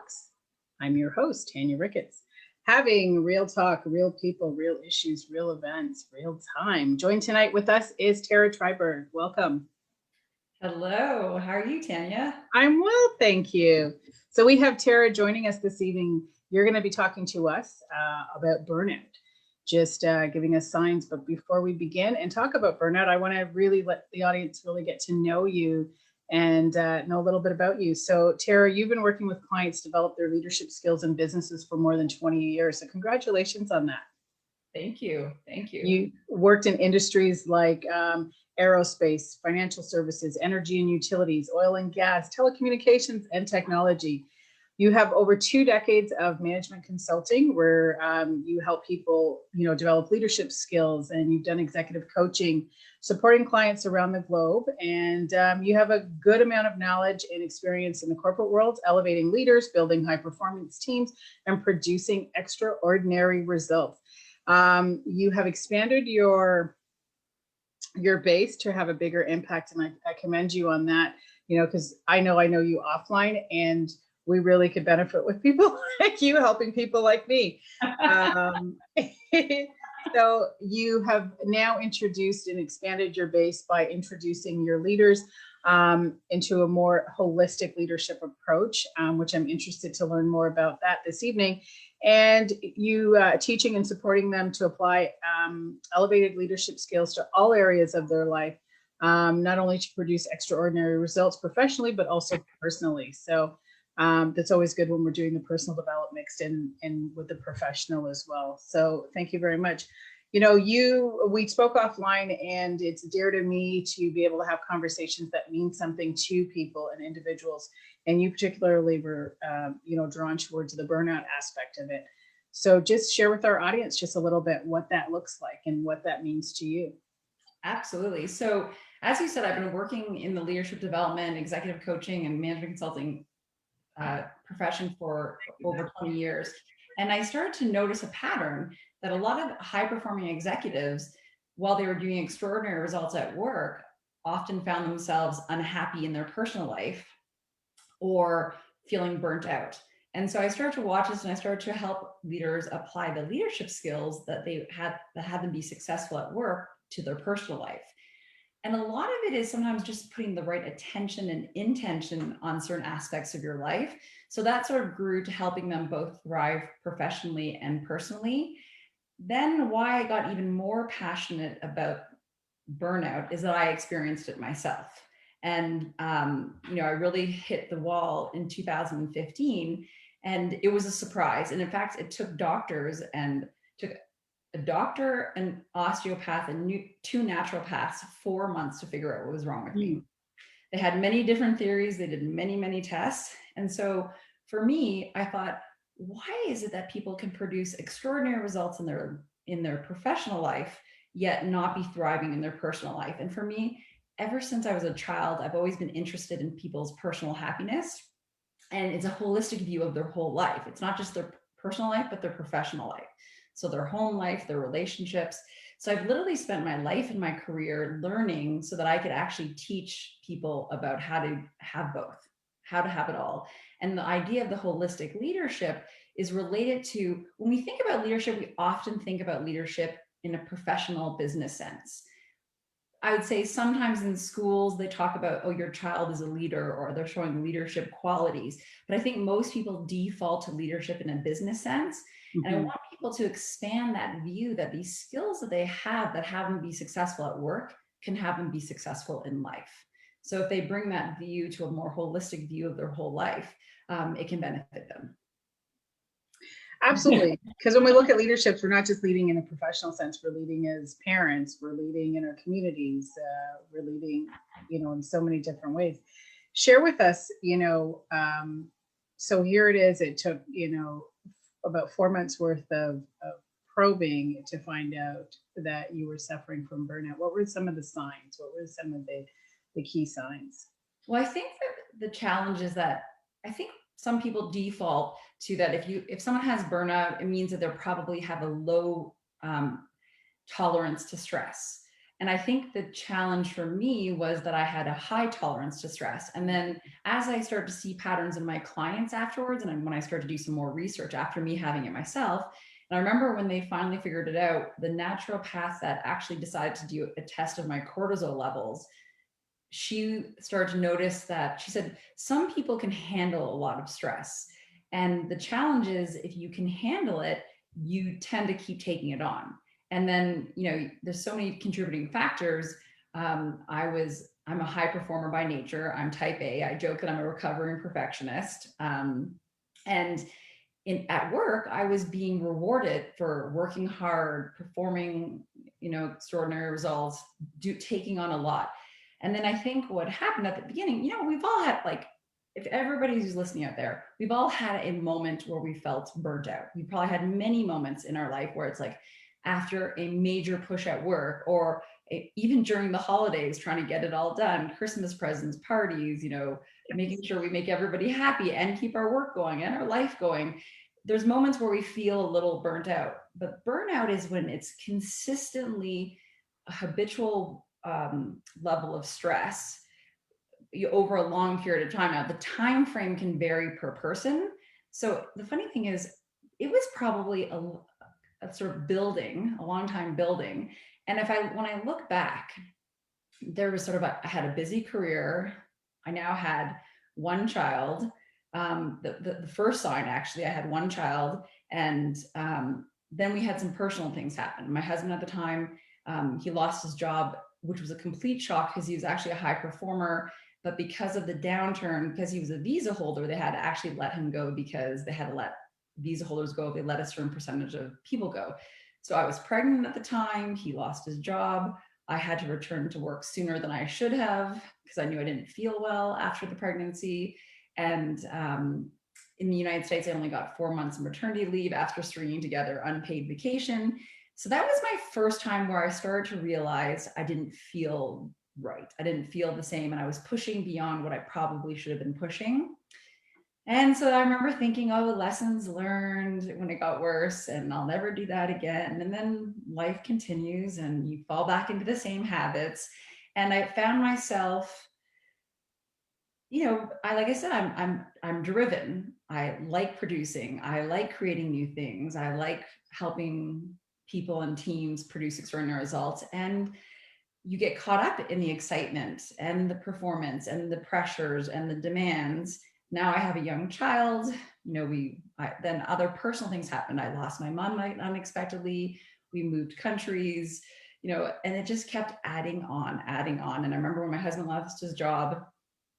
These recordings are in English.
Talks. I'm your host, Tanya Ricketts. Having real talk, real people, real issues, real events, real time. Joined tonight with us is Tara Treiberg. Welcome. Hello, how are you, Tanya? I'm well, thank you. So we have Tara joining us this evening. You're going to be talking to us about burnout, just giving us signs. But before we begin and talk about burnout, I want to really let the audience really get to know you and know a little bit about you. So Tara, you've been working with clients to develop their leadership skills in businesses for more than 20 years. So congratulations on that. Thank you. Thank you. You worked in industries like aerospace, financial services, energy and utilities, oil and gas, telecommunications, and technology. You have over 2 decades of management consulting where you help people, develop leadership skills, and you've done executive coaching, supporting clients around the globe. And you have a good amount of knowledge and experience in the corporate world, elevating leaders, building high performance teams, and producing extraordinary results. You have expanded your base to have a bigger impact, and I commend you on that, because I know you offline, and we really could benefit with people like you helping people like me. So you have now introduced and expanded your base by introducing your leaders into a more holistic leadership approach, which I'm interested to learn more about that this evening. And you teaching and supporting them to apply elevated leadership skills to all areas of their life, not only to produce extraordinary results professionally, but also personally. So that's always good when we're doing the personal development mixed in with the professional as well. So thank you very much. We spoke offline, and it's dear to me to be able to have conversations that mean something to people and individuals. And you particularly were, drawn towards the burnout aspect of it. So just share with our audience just a little bit what that looks like and what that means to you. Absolutely. So as you said, I've been working in the leadership development, executive coaching, and management consulting profession for over 20 years. And I started to notice a pattern that a lot of high performing executives, while they were doing extraordinary results at work, often found themselves unhappy in their personal life or feeling burnt out. And so I started to watch this, and I started to help leaders apply the leadership skills that had them be successful at work to their personal life. And a lot of it is sometimes just putting the right attention and intention on certain aspects of your life. So that sort of grew to helping them both thrive professionally and personally. Then why I got even more passionate about burnout is that I experienced it myself. And, I really hit the wall in 2015, and it was a surprise. And in fact, it took a doctor, an osteopath, and 2 naturopaths 4 months to figure out what was wrong with me. They had many different theories. They did many, many tests. And so for me, I thought, why is it that people can produce extraordinary results in their professional life, yet not be thriving in their personal life? And for me, ever since I was a child, I've always been interested in people's personal happiness. And it's a holistic view of their whole life. It's not just their personal life, but their professional life. So their home life, their relationships. So I've literally spent my life and my career learning so that I could actually teach people about how to have both, how to have it all. And the idea of the holistic leadership is related to, when we think about leadership, we often think about leadership in a professional business sense. I would say sometimes in schools, they talk about, oh, your child is a leader, or they're showing leadership qualities. But I think most people default to leadership in a business sense. Mm-hmm. And I want people to expand that view that these skills that they have that have them be successful at work can have them be successful in life. So if they bring that view to a more holistic view of their whole life, it can benefit them. Absolutely. Because when we look at leaderships, we're not just leading in a professional sense. We're leading as parents. We're leading in our communities. We're leading, in so many different ways. Share with us, so here it is. It took, about 4 months worth of probing to find out that you were suffering from burnout. What were some of the signs? What were some of the key signs? Well, I think that the challenge is that I think some people default to that. If someone has burnout, it means that they probably have a low tolerance to stress. And I think the challenge for me was that I had a high tolerance to stress. And then as I started to see patterns in my clients afterwards, and when I started to do some more research after me having it myself, and I remember when they finally figured it out, the naturopath that actually decided to do a test of my cortisol levels, she started to notice that she said, some people can handle a lot of stress. And the challenge is if you can handle it, you tend to keep taking it on. And then, there's so many contributing factors. I'm a high performer by nature. I'm type A. I joke that I'm a recovering perfectionist. And at work, I was being rewarded for working hard, performing, extraordinary results, taking on a lot. And then I think what happened at the beginning, we've all had, like, if everybody who's listening out there, we've all had a moment where we felt burnt out. We probably had many moments in our life where it's like after a major push at work, or even during the holidays, trying to get it all done, Christmas presents, parties, making sure we make everybody happy and keep our work going and our life going. There's moments where we feel a little burnt out, but burnout is when it's consistently a habitual level of stress over a long period of time. Now, the time frame can vary per person. So the funny thing is, it was probably a sort of building, a long time building. And when I look back, there was sort of I had a busy career. I now had one child. The first sign, actually, I had one child, and then we had some personal things happen. My husband at the time, he lost his job, which was a complete shock because he was actually a high performer. But because of the downturn, because he was a visa holder, they had to actually let him go because they had to let visa holders go. They let a certain percentage of people go. So I was pregnant at the time. He lost his job. I had to return to work sooner than I should have because I knew I didn't feel well after the pregnancy. And in the United States, I only got 4 months of maternity leave after stringing together unpaid vacation. So that was my first time where I started to realize I didn't feel right. I didn't feel the same, and I was pushing beyond what I probably should have been pushing. And so I remember thinking, oh, lessons learned when it got worse, and I'll never do that again. And then life continues and you fall back into the same habits. And I found myself, like I said, I'm driven. I like producing. I like creating new things. I like helping people and teams produce extraordinary results. And you get caught up in the excitement and the performance and the pressures and the demands. Now I have a young child. Then other personal things happened. I lost my mom unexpectedly. We moved countries, and it just kept adding on. And I remember when my husband lost his job,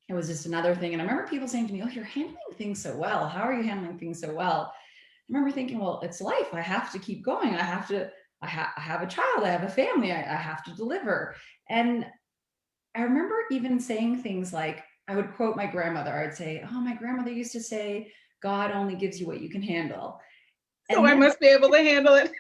it was just another thing. And I remember people saying to me, oh, you're handling things so well. How are you handling things so well? I remember thinking, well, it's life. I have to keep going. I have a child. I have a family. I have to deliver. And I remember even saying things like, I would quote my grandmother. I'd say, oh, my grandmother used to say, God only gives you what you can handle. So I must be able to handle it.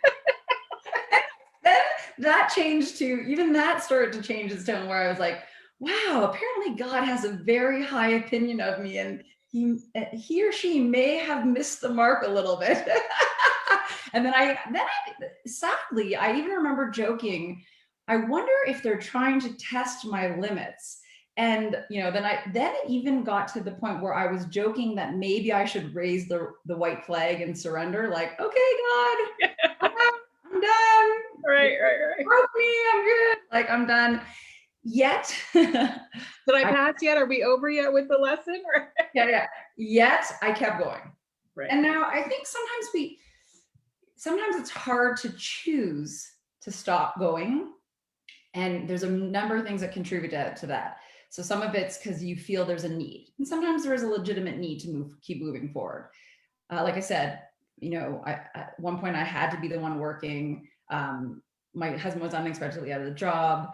Then that changed even that started to change its tone, where I was like, wow, apparently God has a very high opinion of me, and he or she may have missed the mark a little bit. And then sadly, I even remember joking, I wonder if they're trying to test my limits. And then it even got to the point where I was joking that maybe I should raise the white flag and surrender. Like, okay, God, I'm done. Right. Broke me. I'm good. Like, I'm done. Yet, did I pass yet? Are we over yet with the lesson? Yeah. Yet I kept going. Right. And now I think sometimes it's hard to choose to stop going. And there's a number of things that contribute to that. So some of it's because you feel there's a need, and sometimes there is a legitimate need to keep moving forward. Like I said, at one point I had to be the one working. My husband was unexpectedly out of the job.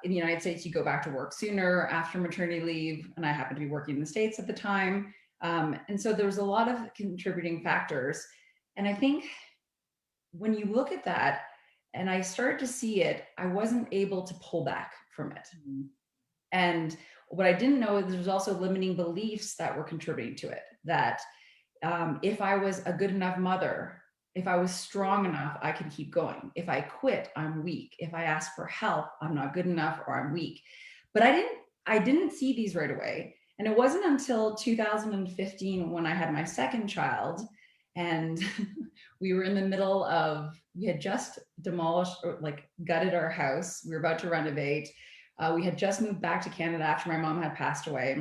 In the United States, you go back to work sooner after maternity leave, and I happened to be working in the States at the time. And so there was a lot of contributing factors. And I think when you look at that, and I started to see it, I wasn't able to pull back from it. Mm-hmm. And what I didn't know is there's also limiting beliefs that were contributing to it. That if I was a good enough mother, If I was strong enough, I could keep going. If I quit, I'm weak. If I ask for help, I'm not good enough or I'm weak. But I didn't see these right away. And it wasn't until 2015 when I had my second child, and we were in the middle of, we had just demolished or like gutted our house. We were about to renovate. We had just moved back to Canada after my mom had passed away.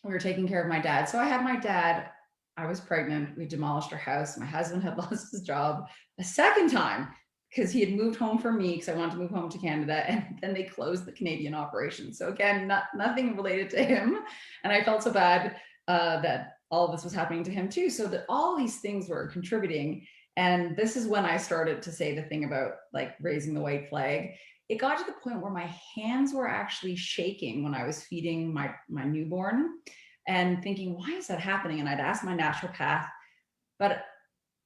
We were taking care of my dad. So I had my dad, I was pregnant. We demolished our house. My husband had lost his job a second time because he had moved home for me because I wanted to move home to Canada, and then they closed the Canadian operation. So again, nothing related to him. And I felt so bad that all of this was happening to him too. So that all these things were contributing. And this is when I started to say the thing about like raising the white flag. It got to the point where my hands were actually shaking when I was feeding my newborn, and thinking, why is that happening? And I'd ask my naturopath, but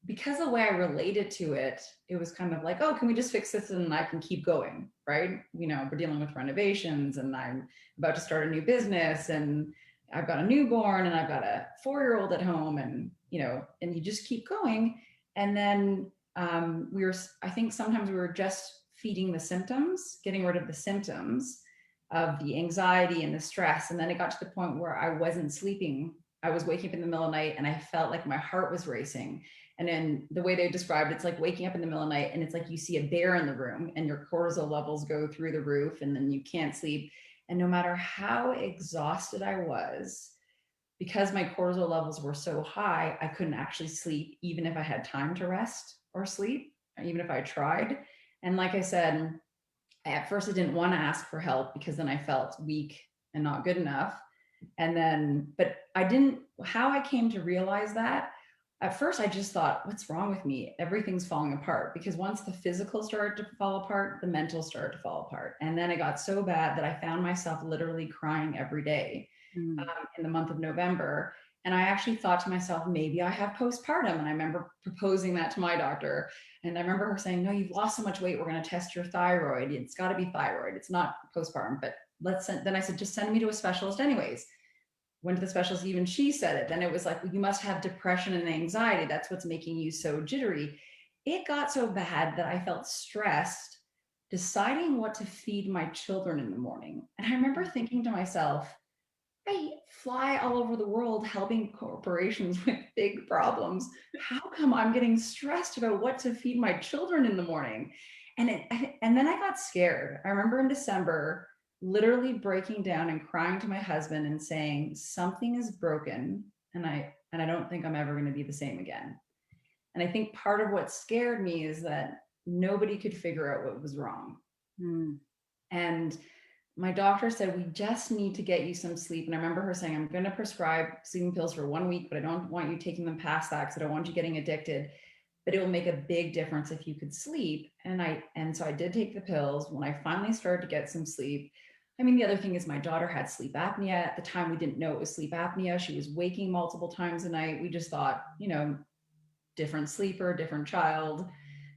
because of the way I related to it, it was kind of like, oh, can we just fix this and I can keep going, right? You know, we're dealing with renovations and I'm about to start a new business and I've got a newborn and I've got a 4-year-old at home, and, you know, and you just keep going. And then I think sometimes we were just feeding the symptoms, getting rid of the symptoms of the anxiety and the stress. And then it got to the point where I wasn't sleeping. I was waking up in the middle of the night and I felt like my heart was racing. And then the way they described it, it's like waking up in the middle of the night and it's like you see a bear in the room and your cortisol levels go through the roof and then you can't sleep. And no matter how exhausted I was, because my cortisol levels were so high, I couldn't actually sleep, even if I had time to rest or sleep, even if I tried. And like I said, at first I didn't want to ask for help because then I felt weak and not good enough. And then, but how I came to realize that, at first I just thought, what's wrong with me? Everything's falling apart. Because once the physical started to fall apart, the mental started to fall apart. And then it got so bad that I found myself literally crying every day in the month of November. And I actually thought to myself, maybe I have postpartum. And I remember proposing that to my doctor. And I remember her saying, no, you've lost so much weight. We're going to test your thyroid. It's got to be thyroid. It's not postpartum, but then I said, just send me to a specialist anyways. Went to the specialist, even she said it. Then it was like, well, you must have depression and anxiety. That's what's making you so jittery. It got so bad that I felt stressed deciding what to feed my children in the morning. And I remember thinking to myself, I fly all over the world helping corporations with big problems. How come I'm getting stressed about what to feed my children in the morning? And then I got scared. I remember in December, literally breaking down and crying to my husband and saying, something is broken and I don't think I'm ever going to be the same again. And I think part of what scared me is that nobody could figure out what was wrong. And my doctor said, we just need to get you some sleep. And I remember her saying, I'm going to prescribe sleeping pills for 1 week, but I don't want you taking them past that because I don't want you getting addicted. But it will make a big difference if you could sleep. And so I did take the pills. When I finally started to get some sleep, I mean, the other thing is my daughter had sleep apnea. At the time, we didn't know it was sleep apnea. She was waking multiple times a night. We just thought, you know, different sleeper, different child.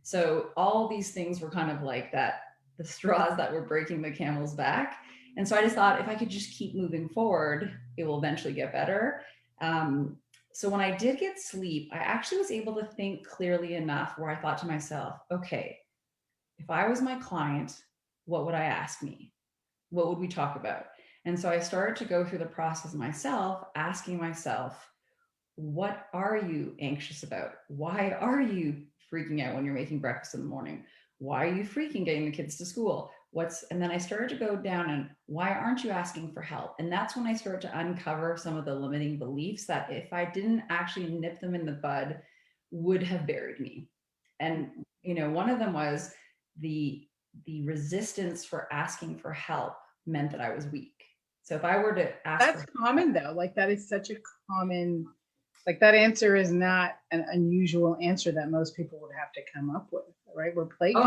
So all these things were kind of like that, the straws that were breaking the camel's back. And so I just thought, if I could just keep moving forward, it will eventually get better. So when I did get sleep, I actually was able to think clearly enough where I thought to myself, okay, if I was my client, what would I ask me? What would we talk about? And so I started to go through the process myself, asking myself, what are you anxious about? Why are you freaking out when you're making breakfast in the morning? Why are you freaking getting the kids to school? And then I started to go down and why aren't you asking for help? And that's when I started to uncover some of the limiting beliefs that if I didn't actually nip them in the bud, would have buried me. And, you know, one of them was the resistance for asking for help meant that I was weak. So if I were to ask, that's common though. Like that is such a common, like that answer is not an unusual answer that most people would have to come up with, right? We're plagued.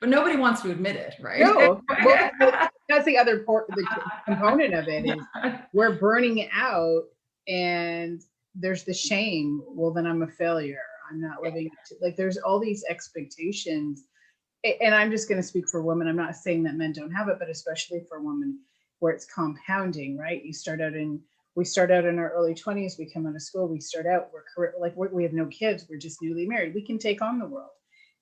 But nobody wants to admit it, right? No, well, that's the other the component of it is we're burning out and there's the shame. Well, then I'm a failure. I'm not living up to, like, there's all these expectations. And I'm just going to speak for women. I'm not saying that men don't have it, but especially for women where it's compounding, right? You start out we start out in our early 20s, we come out of school, we start out, we have no kids, we're just newly married, we can take on the world.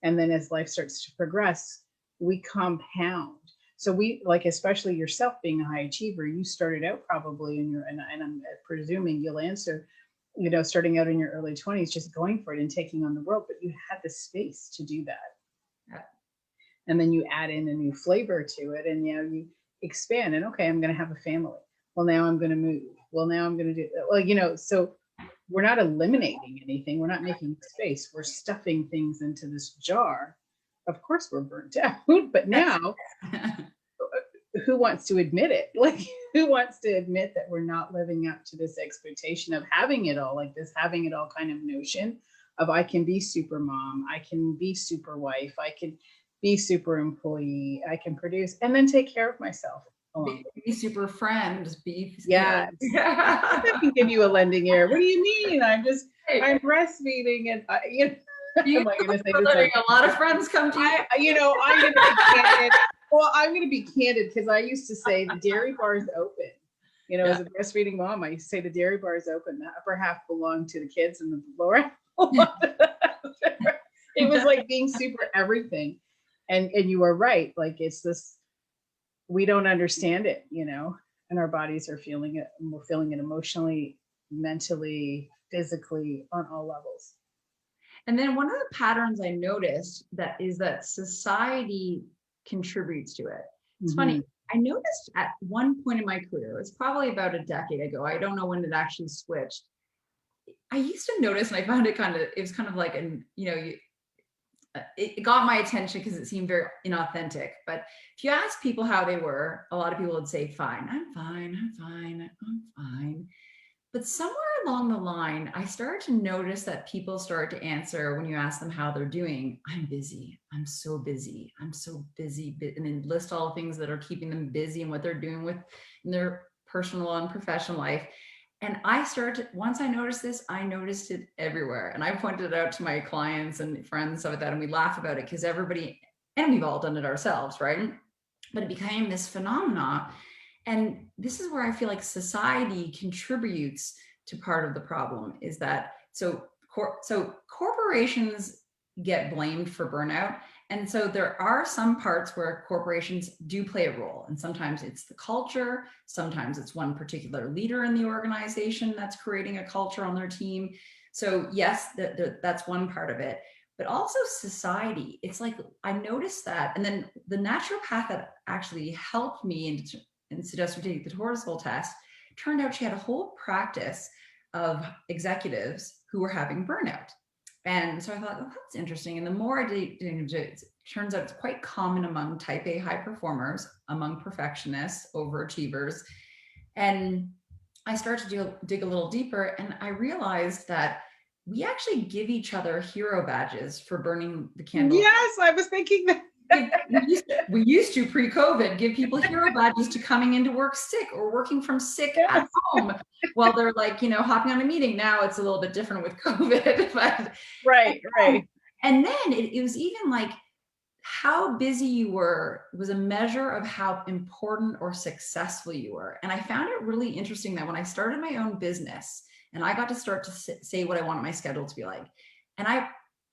And then as life starts to progress, we compound. So we, like, especially yourself being a high achiever, you started out probably in your, and I'm presuming you'll answer, starting out in your early 20s, just going for it and taking on the world, but you had the space to do that. Yeah. And then you add in a new flavor to it, and you expand, and okay, I'm going to have a family. Well, now I'm going to move. Well, now I'm going to do, so we're not eliminating anything. We're not making space. We're stuffing things into this jar. Of course we're burnt out, but now who wants to admit it? Like, who wants to admit that we're not living up to this expectation of having it all, like this having it all kind of notion of, I can be super mom, I can be super wife, I can be super employee, I can produce and then take care of myself. Be super friend, yeah. I can give you a lending ear. What do you mean? I'm breastfeeding and am I going to say this? A lot of friends come to you. I'm going to be candid. Well, I'm going to be candid because I used to say the dairy bar is open. As a breastfeeding mom, I used to say the dairy bar is open. The upper half belonged to the kids and the lower half. It was like being super everything. And you are right. Like, it's this, we don't understand it, and our bodies are feeling it, and we're feeling it emotionally, mentally, physically, on all levels. And then one of the patterns I noticed is that society contributes to it. It's funny. I noticed at one point in my career, it's probably about a decade ago, I don't know when it actually switched. I used to notice, and I found it was kind of like, it got my attention because it seemed very inauthentic. But if you ask people how they were, a lot of people would say, fine, I'm fine, I'm fine, I'm fine. But somewhere along the line, I started to notice that people start to answer when you ask them how they're doing. I'm busy. I'm so busy. I'm so busy. And then list all the things that are keeping them busy and what they're doing in their personal and professional life. And once I noticed this, I noticed it everywhere. And I pointed it out to my clients and friends and stuff like that. And we laugh about it because and we've all done it ourselves, right? But it became this phenomena. And this is where I feel like society contributes to part of the problem, is that, so corporations get blamed for burnout. And so there are some parts where corporations do play a role. And sometimes it's the culture. Sometimes it's one particular leader in the organization that's creating a culture on their team. So yes, that's one part of it. But also society. It's like, I noticed that. And then the naturopath that actually helped me and suggested we take the cortisol test, turned out she had a whole practice of executives who were having burnout. And so I thought, oh, that's interesting. And the more I did, it turns out it's quite common among type A high performers, among perfectionists, overachievers. And I started to dig a little deeper, and I realized that we actually give each other hero badges for burning the candle. Yes, I was thinking that. We used to pre-COVID give people hero badges to coming into work sick or working from sick at home while they're like, hopping on a meeting. Now it's a little bit different with COVID, but right. And then it was even like how busy you were was a measure of how important or successful you were. And I found it really interesting that when I started my own business and I got to start to say what I wanted my schedule to be like, and I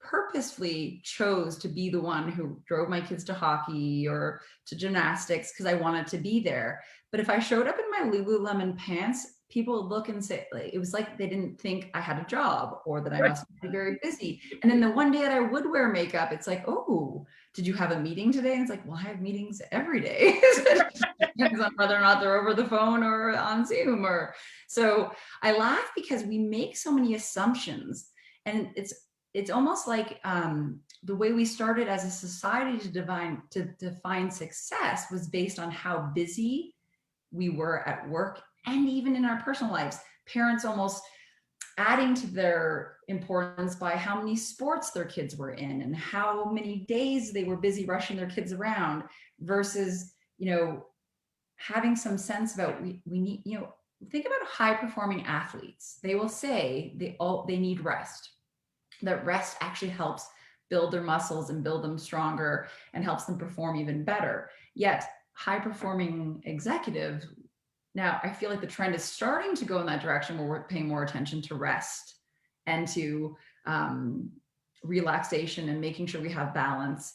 purposefully chose to be the one who drove my kids to hockey or to gymnastics because I wanted to be there. But if I showed up in my Lululemon pants, people would look and say, like, it was like they didn't think I had a job or that I must be very busy. And then the one day that I would wear makeup, it's like, oh, did you have a meeting today? And it's like, well, I have meetings every day. It depends on whether or not they're over the phone or on Zoom. So I laugh because we make so many assumptions, and it's almost like the way we started as a society to define success was based on how busy we were at work and even in our personal lives. Parents almost adding to their importance by how many sports their kids were in and how many days they were busy rushing their kids around versus, having some sense about we need, think about high performing athletes. They will say they need rest. That rest actually helps build their muscles and build them stronger and helps them perform even better. Yet high performing executives Now, I feel like the trend is starting to go in that direction where we're paying more attention to rest and to relaxation and making sure we have balance.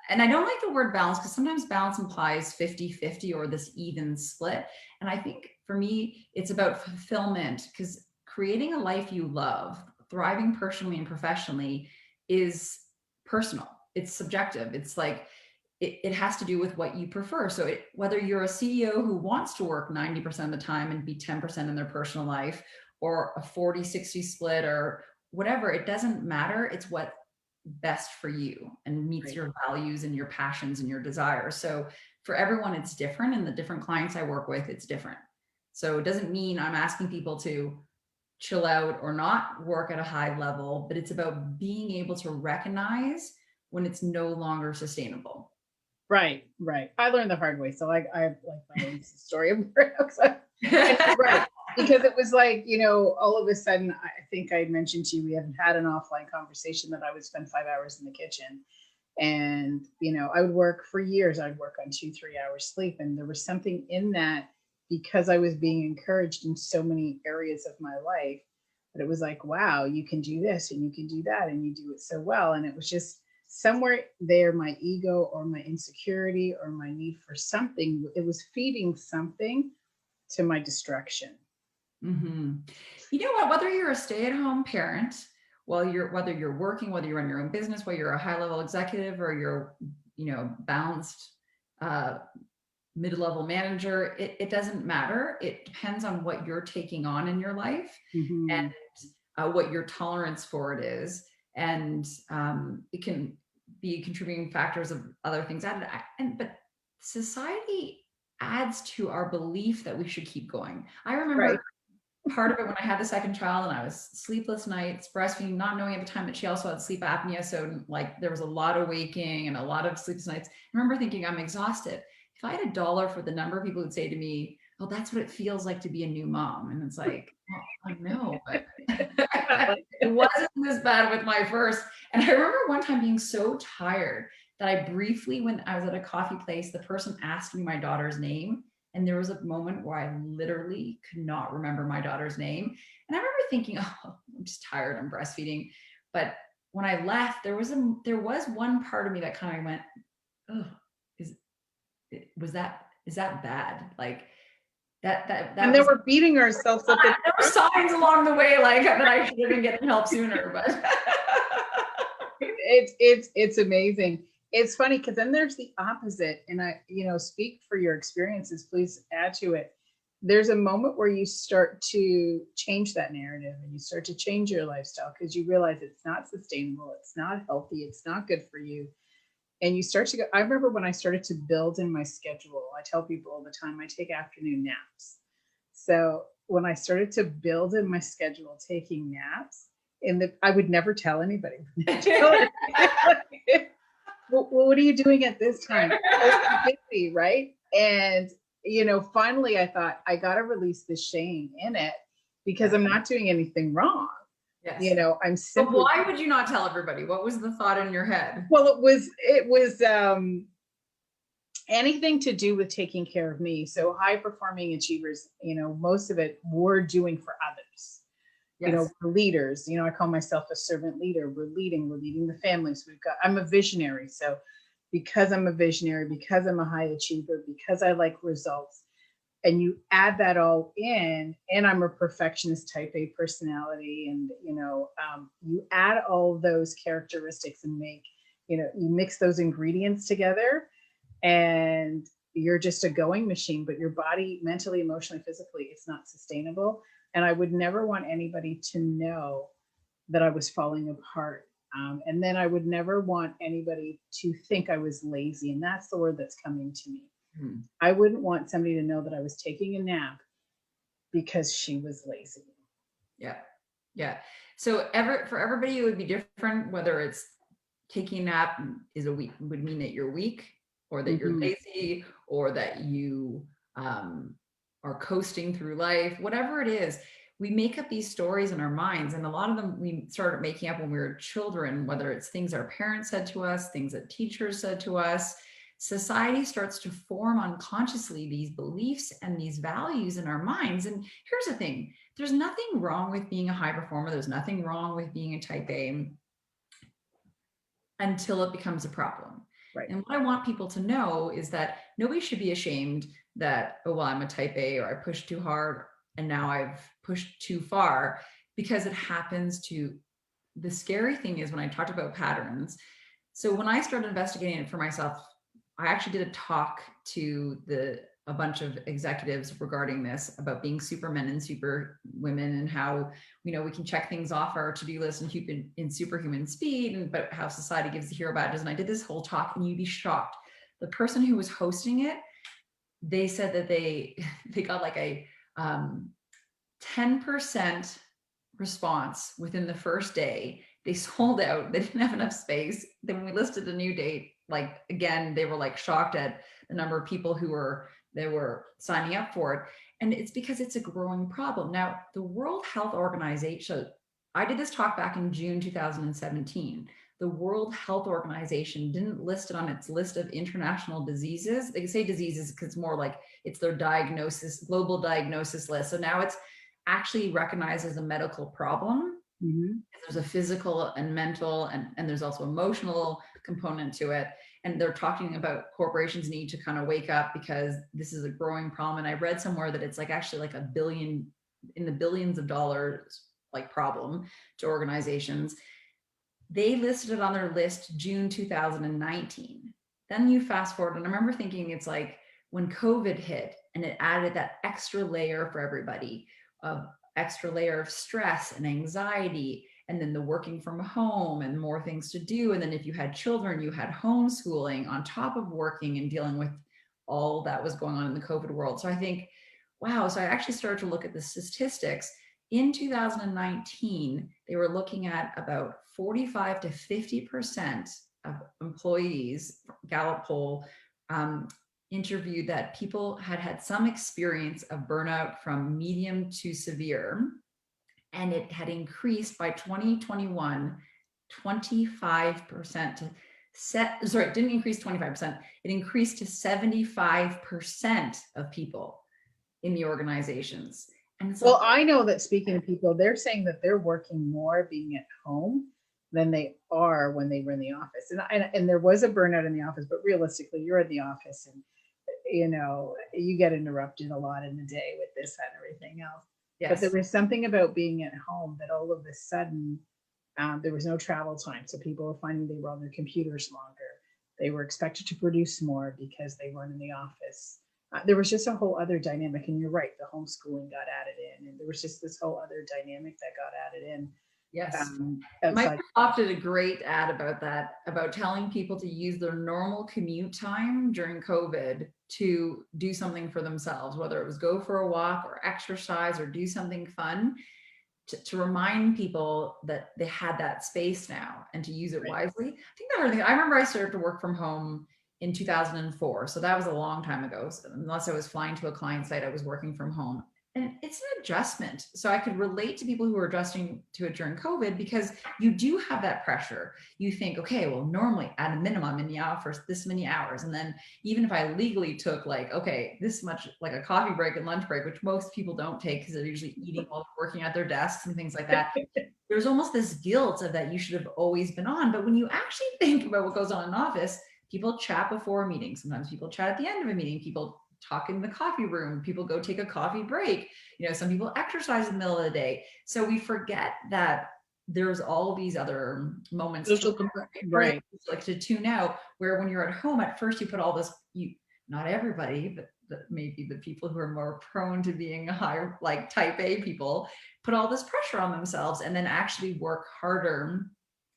And I don't like the word balance because sometimes balance implies 50-50 or this even split. And I think for me, it's about fulfillment, because creating a life you love, thriving personally and professionally, is personal. It's subjective. It's like, it has to do with what you prefer. So whether you're a CEO who wants to work 90% of the time and be 10% in their personal life, or a 40-60 split, or whatever, it doesn't matter. It's what best for you and meets Right. your values and your passions and your desires. So for everyone, it's different. And the different clients I work with, it's different. So it doesn't mean I'm asking people to chill out or not work at a high level, but it's about being able to recognize when it's no longer sustainable. Right, right. I learned the hard way. So I have like my own story of burnout. Right. Because it was like, all of a sudden, I think I mentioned to you, we hadn't had an offline conversation that I would spend 5 hours in the kitchen. And, I would work for years. I'd work on 2-3 hours sleep. And there was something in that, because I was being encouraged in so many areas of my life, that it was like, wow, you can do this and you can do that and you do it so well. And it was just somewhere there, my ego or my insecurity or my need for something, it was feeding something to my destruction. Mm-hmm. You know what? Whether you're a stay-at-home parent, whether you're working, whether you run your own business, whether you're a high-level executive or you're, balanced mid-level manager, it doesn't matter. It depends on what you're taking on in your life Mm-hmm. and what your tolerance for it is, and it can be contributing factors of other things added. But society adds to our belief that we should keep going. I remember Right. part of it when I had the second child and I was sleepless nights, breastfeeding, not knowing at the time that she also had sleep apnea. So like there was a lot of waking and a lot of sleepless nights. I remember thinking, I'm exhausted. If I had $1 for the number of people who'd say to me, oh, that's what it feels like to be a new mom. And it's like, well, I know, but it wasn't this bad with my first. And I remember one time being so tired that I briefly, when I was at a coffee place, the person asked me my daughter's name. And there was a moment where I literally could not remember my daughter's name. And I remember thinking, oh, I'm just tired, I'm breastfeeding. But when I left, there was one part of me that kind of went, oh, is that bad? Like that And then was, we're beating ourselves up. there were signs along the way like that I should have been getting help sooner, but It's amazing. It's funny because then there's the opposite. And I, speak for your experiences, please add to it. There's a moment where you start to change that narrative and you start to change your lifestyle because you realize it's not sustainable, it's not healthy, it's not good for you. And you start to go. I remember when I started to build in my schedule, I tell people all the time, I take afternoon naps. So when I started to build in my schedule, taking naps, I would never tell anybody. Well, what are you doing at this time? Oh, I'm busy, right? And finally, I thought I got to release the shame in it because I'm not doing anything wrong. yes. I'm But simply. why would you not tell everybody? What was the thought in your head? Well, it was anything to do with taking care of me. So high performing achievers, most of it we're doing for others. Yes. We're leaders. I call myself a servant leader. We're leading the families. I'm a visionary. So because I'm a visionary, because I'm a high achiever, because I like results, and you add that all in, and I'm a perfectionist type A personality, and you add all those characteristics and make, you mix those ingredients together, and you're just a going machine, but your body, mentally, emotionally, physically, it's not sustainable. And I would never want anybody to know that I was falling apart. And then I would never want anybody to think I was lazy. And that's the word that's coming to me. Hmm. I wouldn't want somebody to know that I was taking a nap because she was lazy. Yeah. Yeah. So for everybody, it would be different, whether it's taking a nap would mean that you're weak or that you're lazy or that you are coasting through life, whatever it is. We make up these stories in our minds, and a lot of them we started making up when we were children, whether it's things our parents said to us, things that teachers said to us. society starts to form unconsciously these beliefs and these values in our minds. And here's the thing, there's nothing wrong with being a high performer. There's nothing wrong with being a type A until it becomes a problem. Right. And what I want people to know is that nobody should be ashamed that, oh, well, I'm a type A, or I pushed too hard and now I've pushed too far, because it happens to. The scary thing is when I talked about patterns. So when I started investigating it for myself, I actually did a talk to a bunch of executives regarding this, about being supermen and super women, and how, we can check things off our to-do list in superhuman speed, and but how society gives the hero badges. And I did this whole talk, and you'd be shocked. The person who was hosting it, they said that they got like a 10% response within the first day. They sold out. They didn't have enough space. Then when we listed a new date, like, again, they were like shocked at the number of people who were signing up for it. And it's because it's a growing problem. Now, the World Health Organization, I did this talk back in June 2017. The World Health Organization didn't list it on its list of international diseases. They say diseases because it's more like it's their global diagnosis list. So now it's actually recognized as a medical problem. Mm-hmm. There's a physical and mental, and there's also emotional component to it. And they're talking about corporations need to kind of wake up, because this is a growing problem. And I read somewhere that it's like actually like in the billions of dollars, like, problem to organizations. They listed it on their list June 2019. Then you fast forward, and I remember thinking, it's like when COVID hit and it added that extra layer for everybody, of extra layer of stress and anxiety, and then the working from home and more things to do. And then if you had children, you had homeschooling on top of working and dealing with all that was going on in the COVID world. So I think, wow. So I actually started to look at the statistics. In 2019, they were looking at about 45 to 50% of employees, Gallup poll, interviewed, that people had some experience of burnout from medium to severe. And it had increased by 2021, 25% to it didn't increase 25%. It increased to 75% of people in the organizations. And it's well, I know that, speaking to people, they're saying that they're working more being at home than they are when they were in the office. And there was a burnout in the office, but realistically, you're in the office and you get interrupted a lot in the day with this and everything else. Yes. But there was something about being at home that all of a sudden there was no travel time. So people were finding they were on their computers longer. They were expected to produce more because they weren't in the office. There was just a whole other dynamic. And you're right, the homeschooling got added in. And there was just this whole other dynamic that got added in. Yes. Microsoft did a great ad about that, about telling people to use their normal commute time during COVID to do something for themselves, whether it was go for a walk or exercise or do something fun, to remind people that they had that space now and to use it wisely. I think I remember I started to work from home in 2004. So that was a long time ago. So unless I was flying to a client site, I was working from home. And it's an adjustment. So I could relate to people who are adjusting to it during COVID, because you do have that pressure. You think, okay, well, normally at a minimum I'm in the office this many hours. And then even if I legally took like, okay, this much, like a coffee break and lunch break, which most people don't take because they're usually eating while working at their desks and things like that. There's almost this guilt of that you should have always been on. But when you actually think about what goes on in an office, people chat before a meeting. Sometimes people chat at the end of a meeting. People talk in the coffee room. People go take a coffee break. Some people exercise in the middle of the day. So we forget that there's all these other moments, right? Like to tune out, where when you're at home, at first you put all this, not everybody, but maybe the people who are more prone to being high, like type A people, put all this pressure on themselves and then actually work harder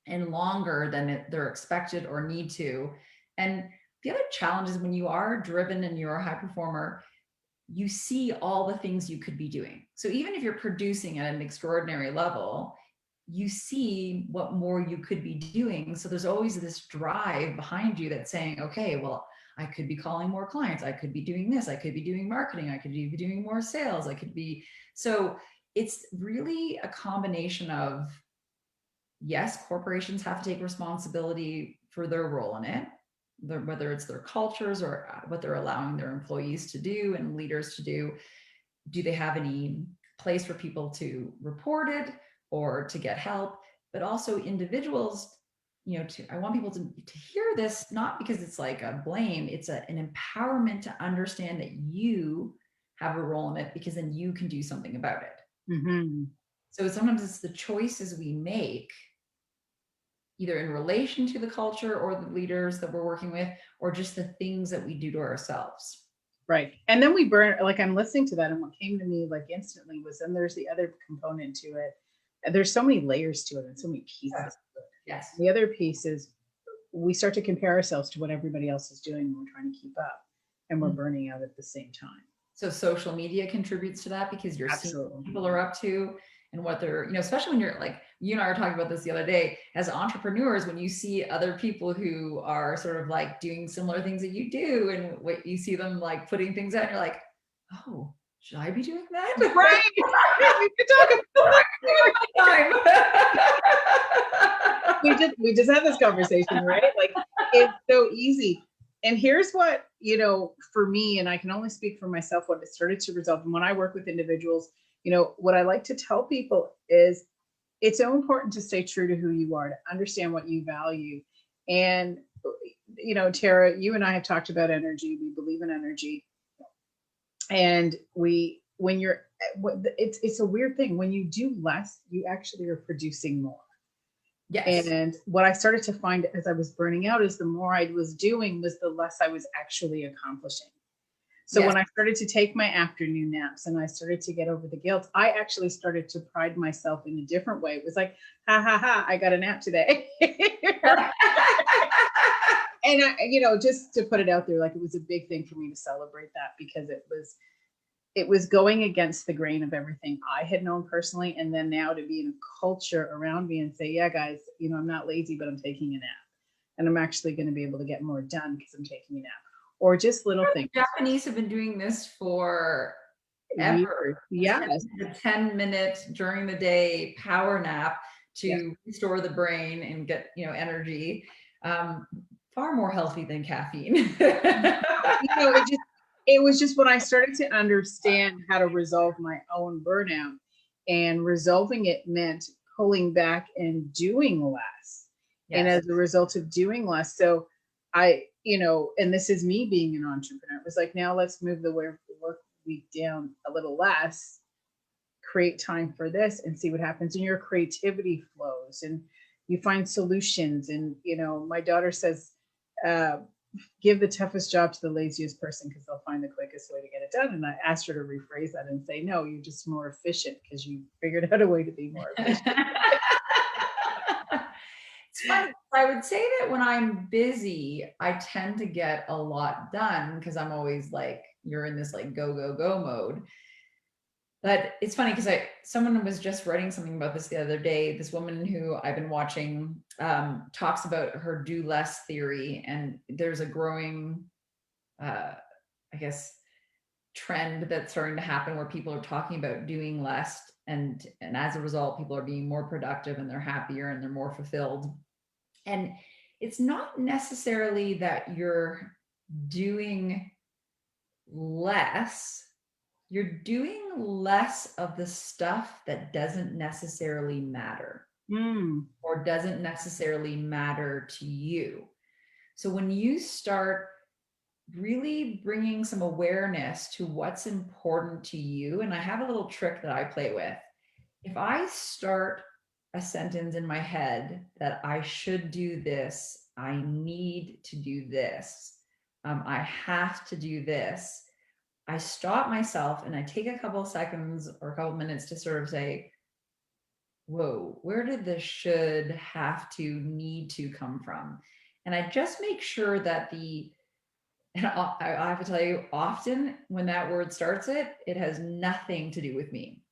and longer than they're expected or need to. And the other challenge is when you are driven and you're a high performer, you see all the things you could be doing. So even if you're producing at an extraordinary level, you see what more you could be doing. So there's always this drive behind you that's saying, okay, well, I could be calling more clients. I could be doing this. I could be doing marketing. I could be doing more sales. So it's really a combination of, yes, corporations have to take responsibility for their role in it. whether it's their cultures or what they're allowing their employees to do and leaders to do. Do they have any place for people to report it or to get help? But also individuals, I want people to hear this, not because it's like a blame, it's an empowerment to understand that you have a role in it, because then you can do something about it. Mm-hmm. So sometimes it's the choices we make, either in relation to the culture or the leaders that we're working with, or just the things that we do to ourselves. Right. And then we burn, like I'm listening to that, and what came to me like instantly was, then there's the other component to it. And there's so many layers to it and so many pieces. Yes. Yes. The other piece is we start to compare ourselves to what everybody else is doing, and we're trying to keep up, and we're burning out at the same time. So social media contributes to that, because you're seeing what people are up to and what they're, especially when you're like, you and I were talking about this the other day, as entrepreneurs, when you see other people who are sort of like doing similar things that you do, and what you see them like putting things out, and you're like, oh, should I be doing that? Right. We could talk about time. we just had this conversation, right? Like, it's so easy. And here's what, for me, and I can only speak for myself, what it started to result in when I work with individuals, what I like to tell people is it's so important to stay true to who you are, to understand what you value. And, Tara, you and I have talked about energy. We believe in energy. And it's a weird thing. When you do less, you actually are producing more. Yes. And what I started to find as I was burning out is the more I was doing was the less I was actually accomplishing. So when I started to take my afternoon naps and I started to get over the guilt, I actually started to pride myself in a different way. It was like, ha ha ha, I got a nap today. And just to put it out there, like, it was a big thing for me to celebrate that, because it was going against the grain of everything I had known personally. And then now to be in a culture around me and say, yeah, guys, I'm not lazy, but I'm taking a nap. And I'm actually going to be able to get more done because I'm taking a nap. Or just little things. The Japanese have been doing this for ever. Yes. The 10-minute during the day power nap to restore the brain and get, energy. Far more healthy than caffeine. It was just when I started to understand how to resolve my own burnout, and resolving it meant pulling back and doing less. Yes. And as a result of doing less, so I, and this is me being an entrepreneur, it was like, now let's move the work week down a little less, create time for this, and see what happens. And your creativity flows and you find solutions. And, my daughter says, give the toughest job to the laziest person, because they'll find the quickest way to get it done. And I asked her to rephrase that and say, no, you're just more efficient because you figured out a way to be more efficient. It's funny. I would say that when I'm busy, I tend to get a lot done, because I'm always like, you're in this like go, go, go mode. But it's funny, because someone was just writing something about this the other day. This woman who I've been watching talks about her do less theory, and there's a growing, trend that's starting to happen where people are talking about doing less, and as a result, people are being more productive and they're happier and they're more fulfilled. And it's not necessarily that you're doing less. You're doing less of the stuff that doesn't necessarily matter or doesn't necessarily matter to you. So when you start really bringing some awareness to what's important to you, and I have a little trick that I play with. If I start a sentence in my head that I should do this, I need to do this, I have to do this, I stop myself and I take a couple of seconds or a couple of minutes to sort of say, whoa, where did the should, have to, need to come from? And I just make sure that and I have to tell you, often when that word starts it has nothing to do with me.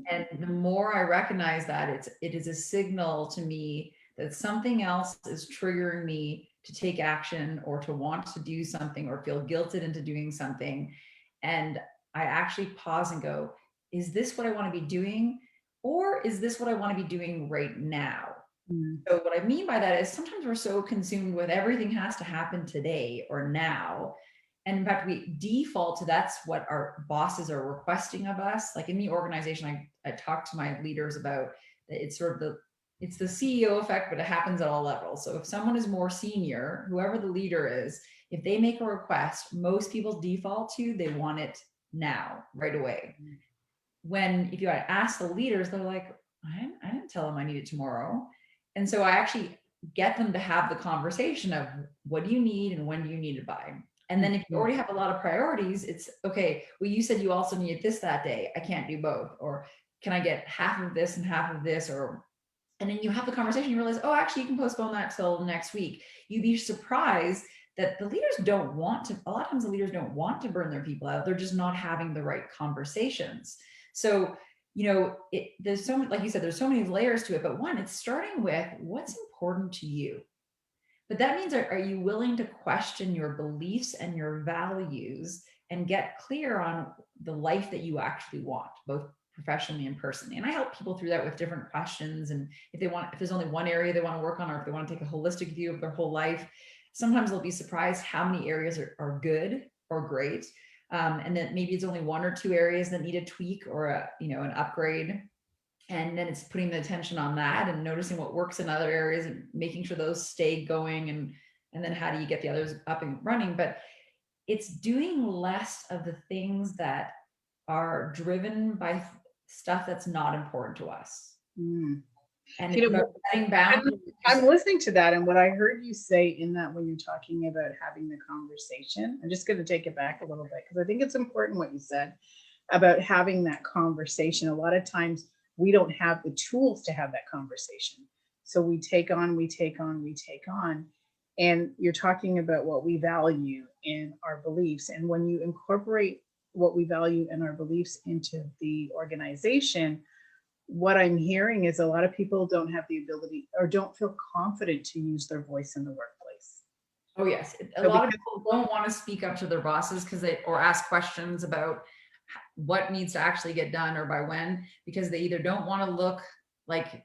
And the more I recognize that, it is a signal to me that something else is triggering me to take action or to want to do something or feel guilted into doing something. And I actually pause and go, is this what I want to be doing? Or is this what I want to be doing right now? Mm. So what I mean by that is sometimes we're so consumed with everything has to happen today or now. And in fact, we default to that's what our bosses are requesting of us. Like in the organization, I talk to my leaders about that it's sort of it's the CEO effect, but it happens at all levels. So if someone is more senior, whoever the leader is, if they make a request, most people default to they want it now, right away. When if you ask the leaders, they're like, I didn't tell them I need it tomorrow. And so I actually get them to have the conversation of what do you need and when do you need it by? And then if you already have a lot of priorities, it's okay, well, you said you also needed this that day. I can't do both. Or can I get half of this and half of this? Or and then you have the conversation, you realize, oh, actually, you can postpone that till next week. You'd be surprised that the leaders don't want to, a lot of times the leaders don't want to burn their people out. They're just not having the right conversations. So, there's so much, like you said, there's so many layers to it. But one, it's starting with what's important to you. But that means, are you willing to question your beliefs and your values and get clear on the life that you actually want, both professionally and personally? And I help people through that with different questions. And if there's only one area they want to work on, or if they want to take a holistic view of their whole life, sometimes they'll be surprised how many areas are good or great. And then maybe it's only one or two areas that need a tweak or an upgrade. And then it's putting the attention on that and noticing what works in other areas and making sure those stay going. And then how do you get the others up and running? But it's doing less of the things that are driven by stuff that's not important to us. Mm. And it's about setting boundaries. I'm listening to that, and what I heard you say in that when you're talking about having the conversation, I'm just going to take it back a little bit because I think it's important what you said about having that conversation. A lot of times we don't have the tools to have that conversation. So we take on, and you're talking about what we value in our beliefs. And when you incorporate what we value and our beliefs into the organization, what I'm hearing is a lot of people don't have the ability or don't feel confident to use their voice in the workplace. Oh, yes. A lot of people don't want to speak up to their bosses or ask questions about what needs to actually get done or by when, because they either don't want to look like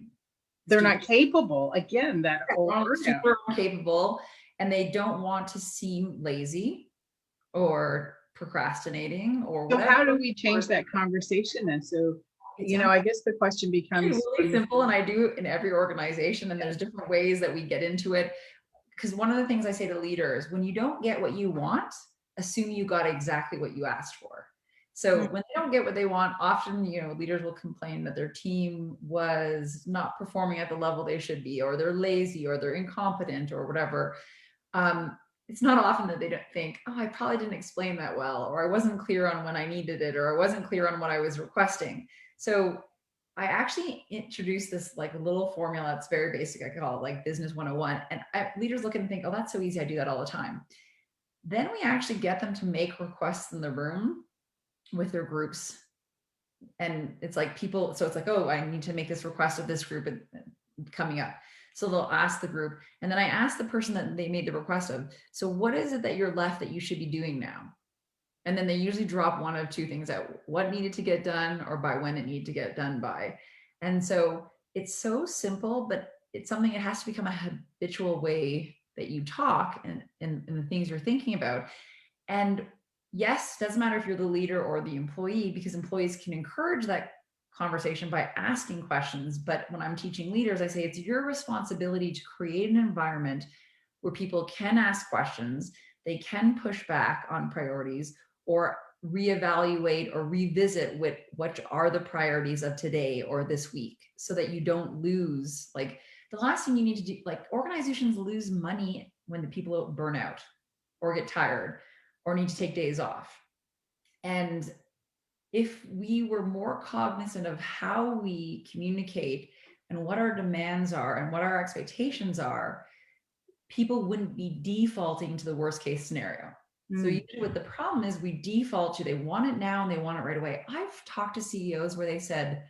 they're not capable. Again, that whole super incapable, and they don't want to seem lazy or procrastinating or whatever. So how do we change that conversation then? So, I guess the question becomes really simple, and I do in every organization, and there's different ways that we get into it. Because one of the things I say to leaders, when you don't get what you want, assume you got exactly what you asked for. So when they don't get what they want, often, leaders will complain that their team was not performing at the level they should be, or they're lazy, or they're incompetent, or whatever. It's not often that they don't think, oh, I probably didn't explain that well, or I wasn't clear on when I needed it, or I wasn't clear on what I was requesting. So I actually introduced this like a little formula. It's very basic. I call it like business 101. And leaders look at it and think, oh, that's so easy. I do that all the time. Then we actually get them to make requests in the room with their groups. And it's like so it's like, oh, I need to make this request of this group coming up. So they'll ask the group. And then I ask the person that they made the request of, so what is it that you're left that you should be doing now? And then they usually drop one of two things out: what needed to get done or by when it needed to get done by. And so it's so simple, but it's something that has to become a habitual way that you talk and the things you're thinking about. And yes, it doesn't matter if you're the leader or the employee, because employees can encourage that conversation by asking questions. But when I'm teaching leaders, I say it's your responsibility to create an environment where people can ask questions, they can push back on priorities, or reevaluate or revisit what are the priorities of today or this week, so that you don't lose. Like the last thing you need to do, like organizations lose money when the people burn out or get tired or need to take days off. And if we were more cognizant of how we communicate and what our demands are and what our expectations are, people wouldn't be defaulting to the worst case scenario. So usually what the problem is, we default to, they want it now and they want it right away. I've talked to CEOs where they said,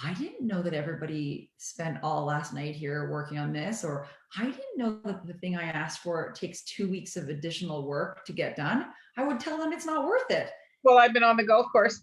I didn't know that everybody spent all last night here working on this, or I didn't know that the thing I asked for takes 2 weeks of additional work to get done. I would tell them it's not worth it. Well, I've been on the golf course.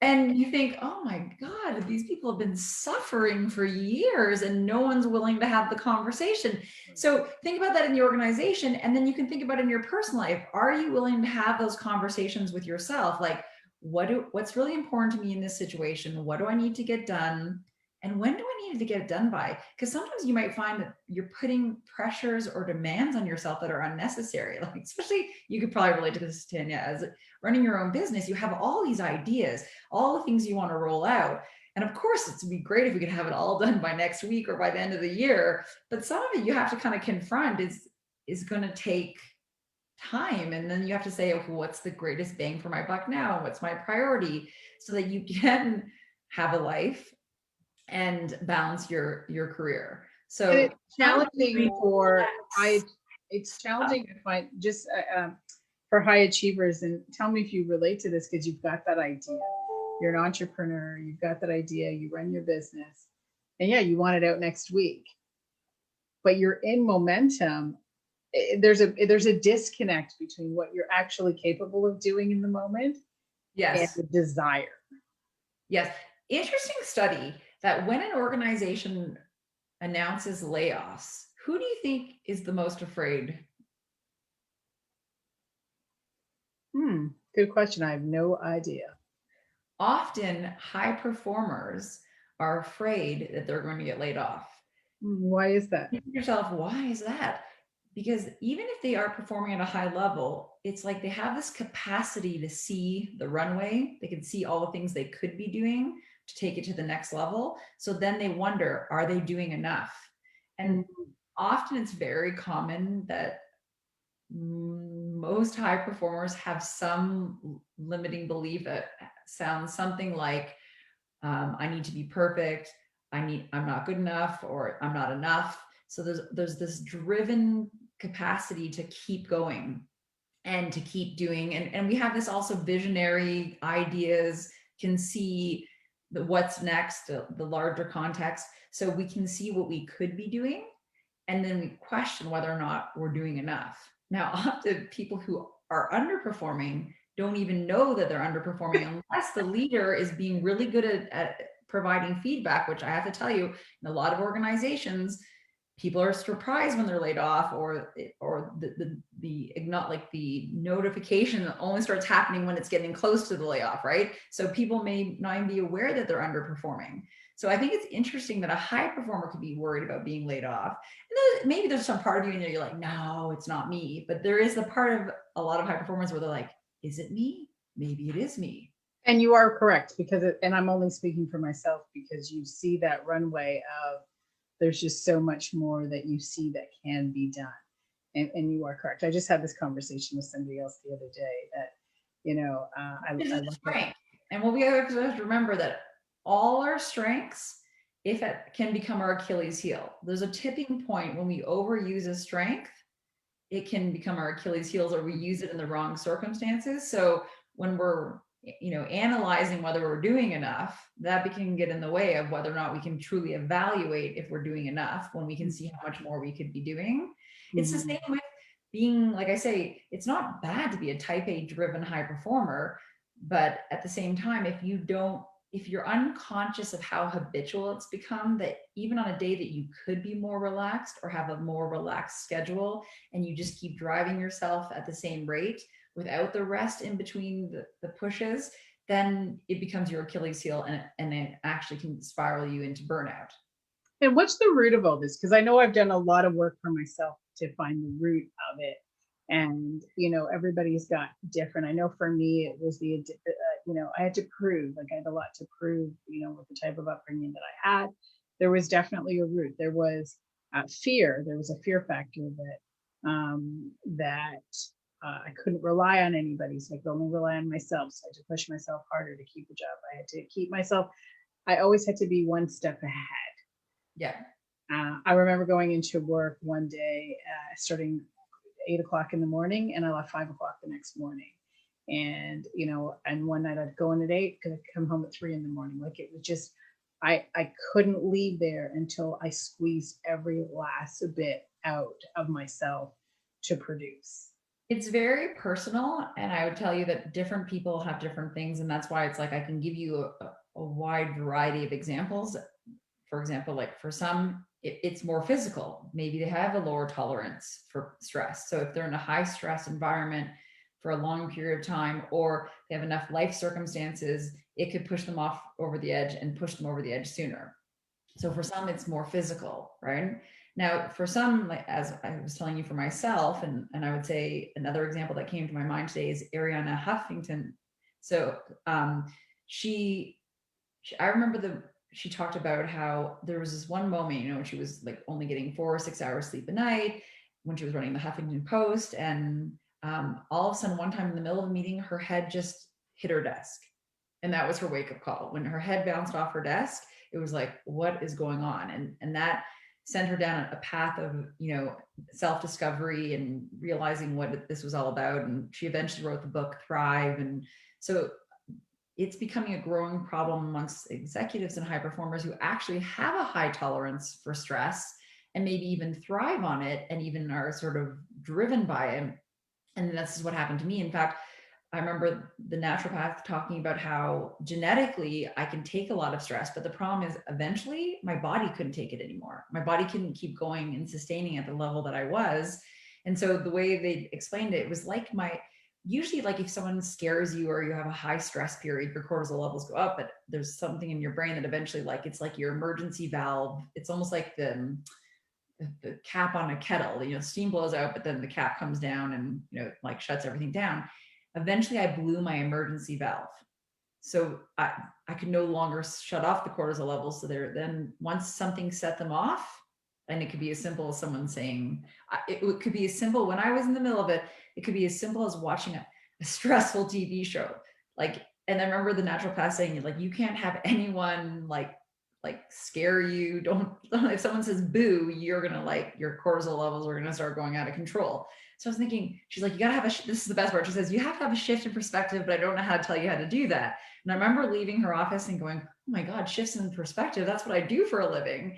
And you think, oh my God, these people have been suffering for years and no one's willing to have the conversation. So think about that in the organization. And then you can think about it in your personal life. Are you willing to have those conversations with yourself? Like, what's really important to me in this situation? What do I need to get done? And when do I need to get it done by? Because sometimes you might find that you're putting pressures or demands on yourself that are unnecessary. Like, especially you could probably relate to this, Tanya, as running your own business, you have all these ideas, all the things you want to roll out. And of course, it would be great if we could have it all done by next week or by the end of the year. But some of it you have to kind of confront is going to take time. And then you have to say, okay, what's the greatest bang for my buck now? What's my priority? So that you can have a life and balance your career. And So it's challenging to find just for high achievers. And tell me if you relate to this, because you've got that idea. You're an entrepreneur, you've got that idea, you run your business, and yeah, you want it out next week, but you're in momentum. There's a disconnect between what you're actually capable of doing in the moment and the desire. Yes. Interesting study that when an organization announces layoffs, who do you think is the most afraid? Good question. I have no idea. Often high performers are afraid that they're going to get laid off. Why is that? Think to yourself, why is that? Because even if they are performing at a high level, it's like they have this capacity to see the runway. They can see all the things they could be doing to take it to the next level. So then they wonder, are they doing enough? And often it's very common that most high performers have some limiting belief that sounds something like, I need to be perfect. I'm not good enough, or I'm not enough. So there's this driven capacity to keep going and to keep doing. And we have this also visionary ideas, can see what's next, the larger context. So we can see what we could be doing. And then we question whether or not we're doing enough. Now, often people who are underperforming don't even know that they're underperforming unless the leader is being really good at providing feedback, which I have to tell you, in a lot of organizations, people are surprised when they're laid off, or the not like the notification only starts happening when it's getting close to the layoff, right? So people may not even be aware that they're underperforming. So I think it's interesting that a high performer could be worried about being laid off. And maybe there's some part of you in there you're like, no, it's not me. But there is the part of a lot of high performers where they're like, is it me? Maybe it is me. And you are correct, because and I'm only speaking for myself, because you see that runway of there's just so much more that you see that can be done. And you are correct. I just had this conversation with somebody else the other day that, I love strength. And what we have to remember that all our strengths, if it can become our Achilles heel. There's a tipping point when we overuse a strength, it can become our Achilles heels, or we use it in the wrong circumstances. So when we're analyzing whether we're doing enough, that can get in the way of whether or not we can truly evaluate if we're doing enough, when we can see how much more we could be doing. It's the same with being, like I say, it's not bad to be a type A driven high performer, but at the same time, if you're unconscious of how habitual it's become, that even on a day that you could be more relaxed or have a more relaxed schedule, and you just keep driving yourself at the same rate without the rest in between the pushes, then it becomes your Achilles heel, and it actually can spiral you into burnout. And what's the root of all this? Because I know I've done a lot of work for myself to find the root of it. And, everybody's got different. I know for me, it was I had to prove, like I had a lot to prove, with the type of upbringing that I had. There was definitely a root. There was fear. There was a fear factor that I couldn't rely on anybody. So I could only rely on myself. So I had to push myself harder to keep a job. I had to keep myself. I always had to be one step ahead. Yeah. I remember going into work one day, starting 8:00 in the morning, and I left 5:00 the next morning. And, and one night I'd go in at 8, because I'd come home at 3 in the morning. Like, it was just, I couldn't leave there until I squeezed every last bit out of myself to produce. It's very personal. And I would tell you that different people have different things. And that's why it's like I can give you a wide variety of examples. For example, like for some, it's more physical. Maybe they have a lower tolerance for stress. So if they're in a high stress environment for a long period of time, or they have enough life circumstances, it could push them off over the edge and push them over the edge sooner. So for some, it's more physical, right? Now, for some, like as I was telling you for myself, and I would say another example that came to my mind today is Ariana Huffington. So she, I remember she talked about how there was this one moment, when she was like only getting 4 or 6 hours sleep a night when she was running the Huffington Post. And all of a sudden, one time in the middle of a meeting, her head just hit her desk. And that was her wake up call. When her head bounced off her desk, it was like, what is going on? And that sent her down a path of, self-discovery and realizing what this was all about. And she eventually wrote the book Thrive. And so it's becoming a growing problem amongst executives and high performers who actually have a high tolerance for stress and maybe even thrive on it and even are sort of driven by it. And this is what happened to me. In fact, I remember the naturopath talking about how genetically I can take a lot of stress, but the problem is eventually my body couldn't take it anymore. My body couldn't keep going and sustaining at the level that I was. And so the way they explained it was like usually like if someone scares you or you have a high stress period, your cortisol levels go up, but there's something in your brain that eventually it's like your emergency valve. It's almost like the cap on a kettle, steam blows out, but then the cap comes down and, like shuts everything down. Eventually I blew my emergency valve. So I could no longer shut off the cortisol levels. So then once something set them off, and it could be as simple as someone saying, it could be as simple when I was in the middle of it, it could be as simple as watching a stressful TV show. And I remember the naturopath saying, you can't have anyone like scare you. Don't if someone says boo, you're gonna your cortisol levels are gonna start going out of control. So I was thinking, she's like, you gotta have this is the best part. She says, you have to have a shift in perspective, but I don't know how to tell you how to do that. And I remember leaving her office and going, oh my God, shifts in perspective. That's what I do for a living.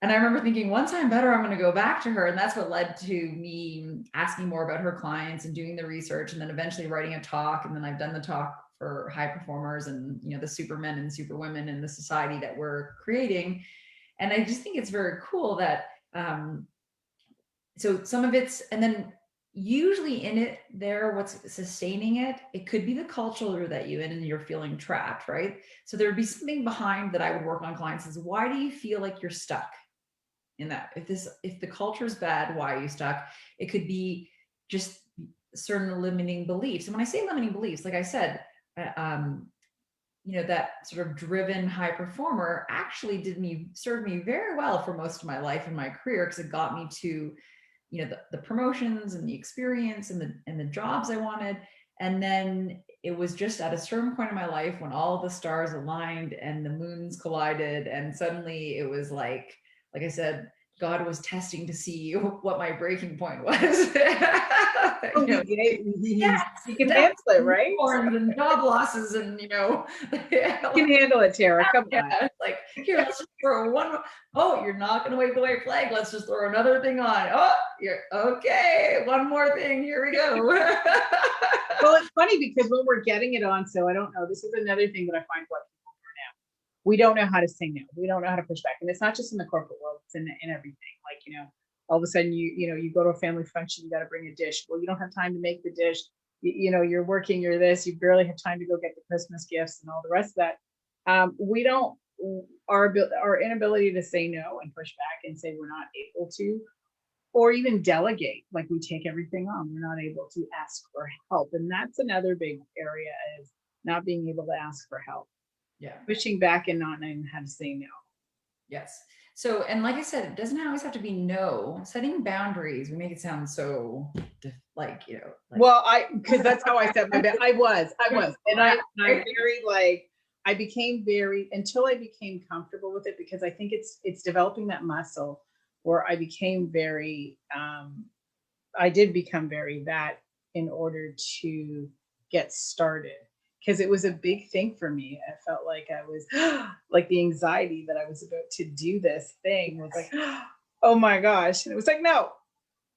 And I remember thinking, once I'm better, I'm going to go back to her. And that's what led to me asking more about her clients and doing the research and then eventually writing a talk. And then I've done the talk for high performers and, the supermen and superwomen in the society that we're creating. And I just think it's very cool that, so some of it's, and then usually in it there, what's sustaining it, it could be the culture that you in and you're feeling trapped, right? So there would be something behind that I would work on clients is, why do you feel like you're stuck in that? If the culture is bad, why are you stuck? It could be just certain limiting beliefs. And when I say limiting beliefs, like I said, that sort of driven high performer actually served me very well for most of my life and my career, because it got me to, the promotions and the experience and the jobs I wanted. And then it was just at a certain point in my life when all the stars aligned and the moons collided, and suddenly it was like I said, God was testing to see what my breaking point was. Oh, Yes, you can handle it, right? and job losses, and You can handle it, Tara. Come on. Here, let's just throw one. Oh, you're not going to wave the white flag. Let's just throw another thing on. Oh, you're okay. One more thing. Here we go. Well, it's funny because when we're getting it on, so I don't know. This is another thing that I find what people do now. We don't know how to say no. We don't know how to push back, and it's not just in the corporate world. It's in everything. All of a sudden you go to a family function, you got to bring a dish. Well, you don't have time to make the dish. You're working, you're this, you barely have time to go get the Christmas gifts and all the rest of that. We don't, our inability to say no and push back and say we're not able to, or even delegate, like we take everything on, we're not able to ask for help. And that's another big area, is not being able to ask for help. Yeah. Pushing back and not knowing how to say no. Yes. So, and like I said, it doesn't always have to be no. Setting boundaries, we make it sound so well, because that's how I set my I was, and I very I became very, until I became comfortable with it, because I think it's developing that muscle where I became very, I did become very that in order to get started. Because it was a big thing for me. I felt like I was like the anxiety that I was about to do this thing was like, oh my gosh. And it was like, no,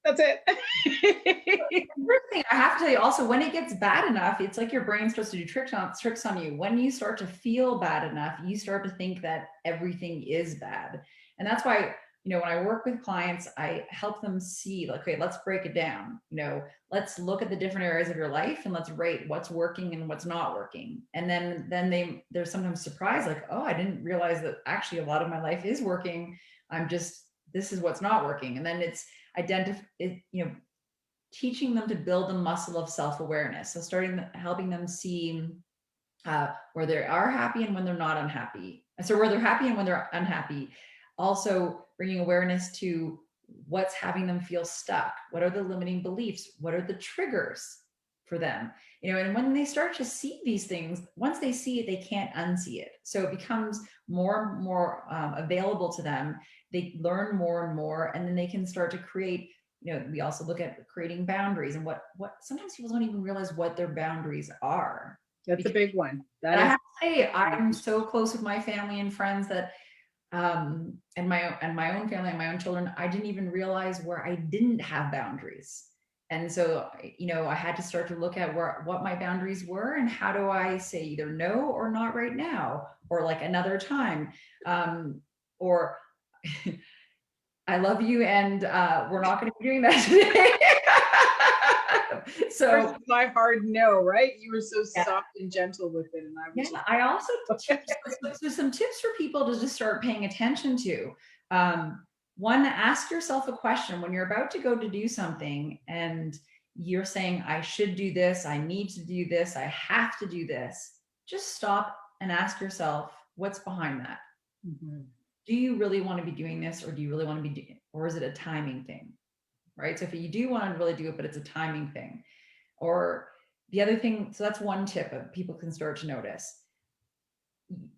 That's it. First thing I have to tell you also, when it gets bad enough, it's like your brain starts to do tricks on you. When you start to feel bad enough, you start to think that everything is bad. And that's why, when I work with clients, I help them see, like, okay, let's break it down. Let's look at the different areas of your life and let's rate what's working and what's not working. And then they're sometimes surprised, like, oh, I didn't realize that actually a lot of my life is working. This is what's not working. And then it's teaching them to build the muscle of self-awareness. So helping them see where they are happy and when they're not unhappy. So where they're happy and when they're unhappy. Also bringing awareness to what's having them feel stuck. What are the limiting beliefs? What are the triggers for them? And when they start to see these things, once they see it, they can't unsee it. So it becomes more and more available to them. They learn more and more, and then they can start to create. We also look at creating boundaries and what sometimes people don't even realize what their boundaries are. That's a big one. I have to say, I'm so close with my family and friends that, and my own family and my own children, I didn't even realize where I didn't have boundaries. And so, I had to start to look at what my boundaries were and how do I say either no or not right now, or like another time, or I love you, and we're not going to be doing that today. So my hard no, right? You were so soft and gentle with it, and I was. Yeah, I also so some tips for people to just start paying attention to. One, ask yourself a question when you're about to go to do something, and you're saying, "I should do this. I need to do this. I have to do this." Just stop and ask yourself, "What's behind that?" Mm-hmm. Do you really want to be doing this, or do you really want to be doing, or is it a timing thing, right? So if you do want to really do it, but it's a timing thing, or the other thing, so that's one tip that people can start to notice.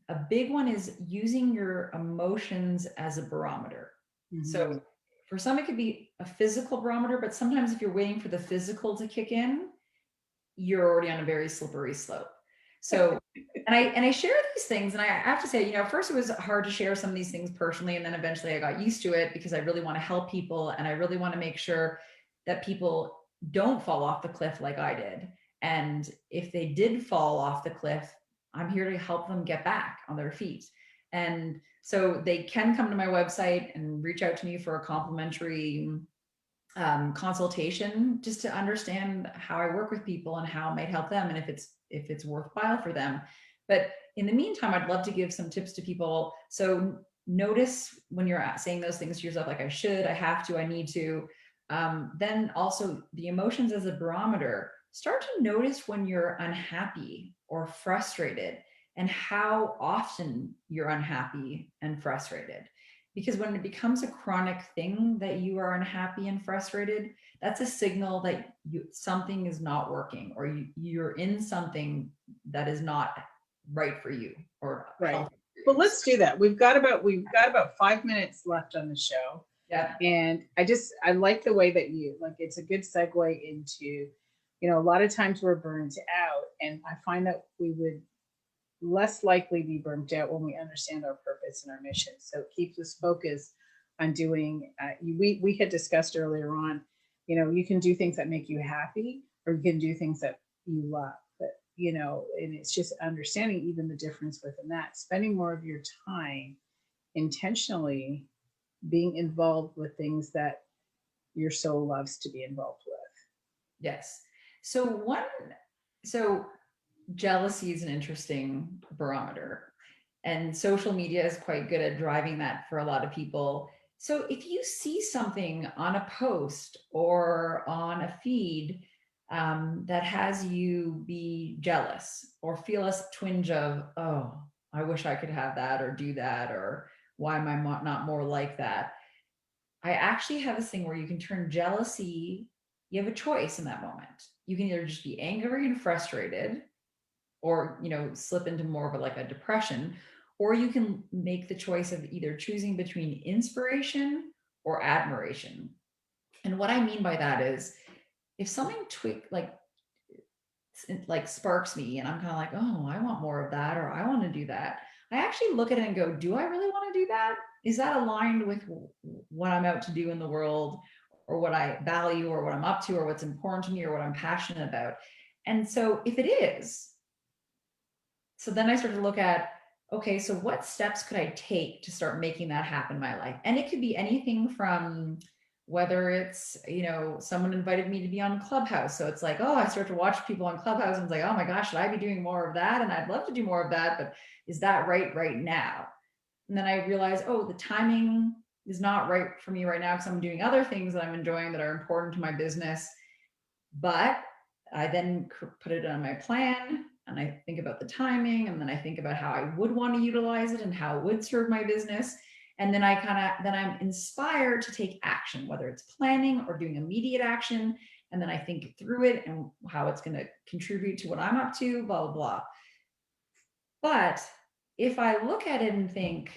A big one is using your emotions as a barometer. Mm-hmm. So for some, it could be a physical barometer, but sometimes if you're waiting for the physical to kick in, you're already on a very slippery slope. So, and I share these things, and I have to say, first it was hard to share some of these things personally, and then eventually I got used to it because I really want to help people, and I really want to make sure that people don't fall off the cliff like I did. And if they did fall off the cliff, I'm here to help them get back on their feet. And so they can come to my website and reach out to me for a complimentary consultation, just to understand how I work with people and how it might help them, and if it's worthwhile for them. But in the meantime, I'd love to give some tips to people. So notice when you're saying those things to yourself, like I should, I have to, I need to. Then also the emotions as a barometer. Start to notice when you're unhappy or frustrated, and how often you're unhappy and frustrated. Because when it becomes a chronic thing that you are unhappy and frustrated, that's a signal that something is not working, or you're in something that is not right for you or right. Well, let's do that. We've got about 5 minutes left on the show. Yeah. And I like the way that it's a good segue into, a lot of times we're burned out, and I find that we would less likely be burnt out when we understand our purpose and our mission. So it keeps us focused on doing, we had discussed earlier on, you can do things that make you happy, or you can do things that you love. But, and it's just understanding even the difference within that, spending more of your time intentionally being involved with things that your soul loves to be involved with. Yes. So jealousy is an interesting barometer, and social media is quite good at driving that for a lot of people. So if you see something on a post or on a feed that has you be jealous or feel a twinge of, oh, I wish I could have that or do that, or why am I not more like that? I actually have this thing where you can turn jealousy, you have a choice in that moment. You can either just be angry and frustrated, or slip into more of a depression, or you can make the choice of either choosing between inspiration or admiration. And what I mean by that is, if something sparks me and I'm kind of like, oh, I want more of that, or I want to do that, I actually look at it and go, do I really want to do that? Is that aligned with what I'm out to do in the world? or what I value or what I'm up to or what's important to me or what I'm passionate about. And so if it is, so then I started to look at, okay, so what steps could I take to start making that happen in my life? And it could be anything from whether it's, someone invited me to be on Clubhouse. So it's like, oh, I start to watch people on Clubhouse and it's like, oh my gosh, should I be doing more of that? And I'd love to do more of that, but is that right now? And then I realized, oh, the timing is not right for me right now because I'm doing other things that I'm enjoying that are important to my business. But I then put it on my plan and I think about the timing, and then I think about how I would want to utilize it and how it would serve my business. And then I'm inspired to take action, whether it's planning or doing immediate action. And then I think through it and how it's going to contribute to what I'm up to, blah, blah, blah. But if I look at it and think,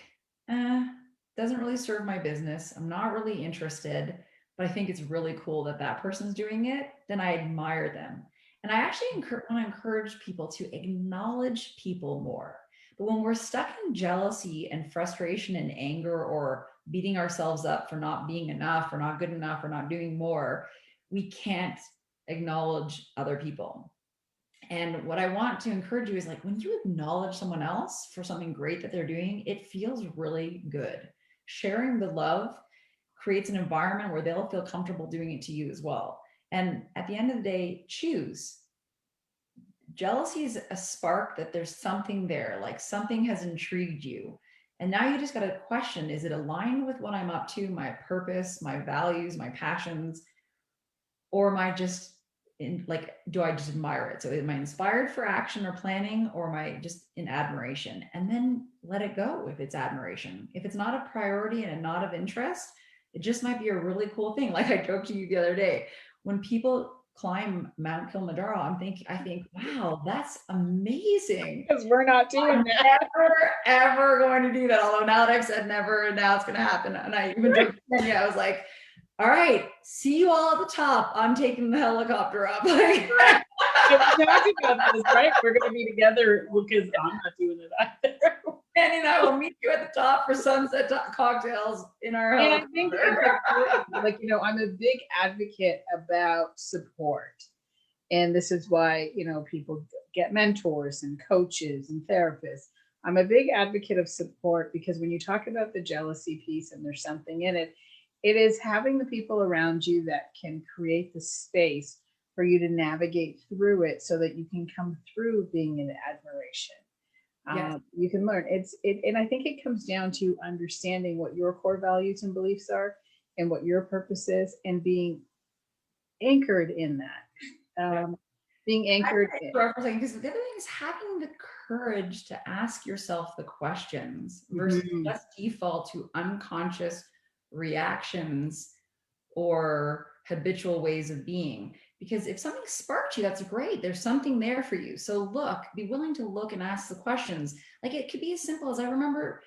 doesn't really serve my business, I'm not really interested, but I think it's really cool that that person's doing it, then I admire them. And I actually want to encourage people to acknowledge people more. But when we're stuck in jealousy and frustration and anger or beating ourselves up for not being enough or not good enough or not doing more, we can't acknowledge other people. And what I want to encourage you is, like, when you acknowledge someone else for something great that they're doing, it feels really good. Sharing the love creates an environment where they'll feel comfortable doing it to you as well. And at the end of the day, choose. Jealousy is a spark that there's something there, like something has intrigued you. And now you just got to question, is it aligned with what I'm up to, my purpose, my values, my passions? Or am I just do I just admire it? So am I inspired for action or planning, or am I just in admiration? And then let it go if it's admiration. If it's not a priority and not of interest, it just might be a really cool thing. Like I joked to you the other day, when people climb Mount Kilimanjaro, I think, wow, that's amazing. Because we're not doing that. Ever going to do that. Although now that I've said never, and now it's going to happen. And I even joked to Tanya, I was like, all right, see you all at the top. I'm taking the helicopter up. Like, we talked about this, right? We're going to be together because I'm not doing it either. And I will meet you at the top for sunset cocktails in our helicopter. And I think it's important. I'm a big advocate about support. And this is why, people get mentors and coaches and therapists. I'm a big advocate of support because when you talk about the jealousy piece and there's something in it, it is having the people around you that can create the space for you to navigate through it so that you can come through being in admiration. Yes. You can learn. And I think it comes down to understanding what your core values and beliefs are and what your purpose is, and being anchored in that. Being anchored in. Because the other thing is having the courage to ask yourself the questions versus just default to unconscious reactions or habitual ways of being. Because if something sparked you, that's great. There's something there for you. So be willing to look and ask the questions. Like, it could be as simple as, I remember